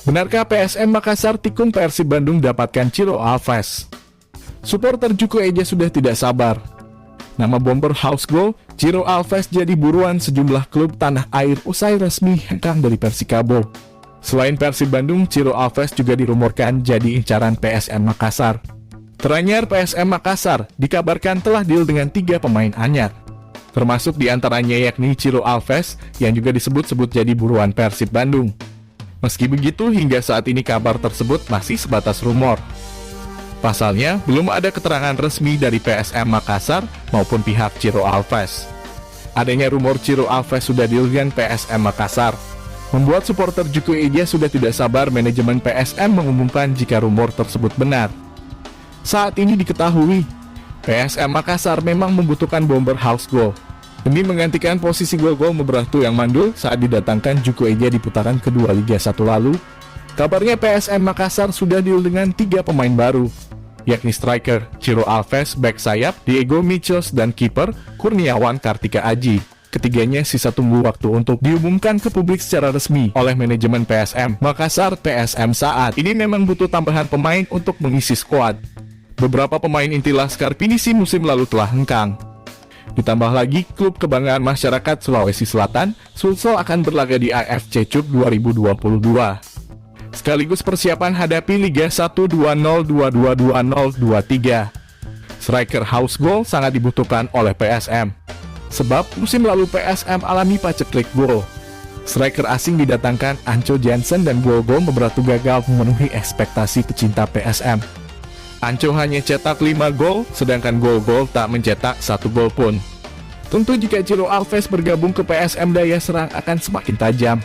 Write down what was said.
Benarkah PSM Makassar tikung Persib Bandung dapatkan Ciro Alves? Supporter Juku Eja sudah tidak sabar. Nama bomber House Goal, Ciro Alves jadi buruan sejumlah klub tanah air usai resmi hengkang dari Persikabo. Selain Persib Bandung, Ciro Alves juga dirumorkan jadi incaran PSM Makassar. Teranyar PSM Makassar dikabarkan telah deal dengan 3 pemain anyar. Termasuk diantaranya yakni Ciro Alves yang juga disebut-sebut jadi buruan Persib Bandung. Meski begitu, hingga saat ini kabar tersebut masih sebatas rumor. Pasalnya, belum ada keterangan resmi dari PSM Makassar maupun pihak Ciro Alves. Adanya rumor Ciro Alves sudah deal dengan PSM Makassar membuat supporter Juku Eja sudah tidak sabar manajemen PSM mengumumkan jika rumor tersebut benar. Saat ini diketahui, PSM Makassar memang membutuhkan bomber House Goal demi menggantikan posisi gol-gol Mebrahtu yang mandul saat didatangkan Juku Eja di putaran kedua Liga 1 lalu. Kabarnya PSM Makassar sudah deal dengan 3 pemain baru, yakni striker Ciro Alves, back sayap Diego Michels, dan kiper Kurniawan Kartika Aji. Ketiganya sisa tunggu waktu untuk diumumkan ke publik secara resmi oleh manajemen PSM Makassar. PSM saat ini memang butuh tambahan pemain untuk mengisi skuad. Beberapa pemain inti Laskar Pinisi musim lalu telah hengkang. Ditambah lagi, klub kebanggaan masyarakat Sulawesi Selatan, Sulsel akan berlaga di AFC Cup 2022. Sekaligus persiapan hadapi Liga 1 2022-2023. Striker House Goal sangat dibutuhkan oleh PSM. Sebab musim lalu PSM alami paceklik gol. Striker asing didatangkan Anco Jansen dan gol-gol Mebrahtu gagal memenuhi ekspektasi pecinta PSM. Anco hanya cetak 5 gol, sedangkan gol-gol tak mencetak 1 gol pun. Tentu jika Ciro Alves bergabung ke PSM, daya serang akan semakin tajam.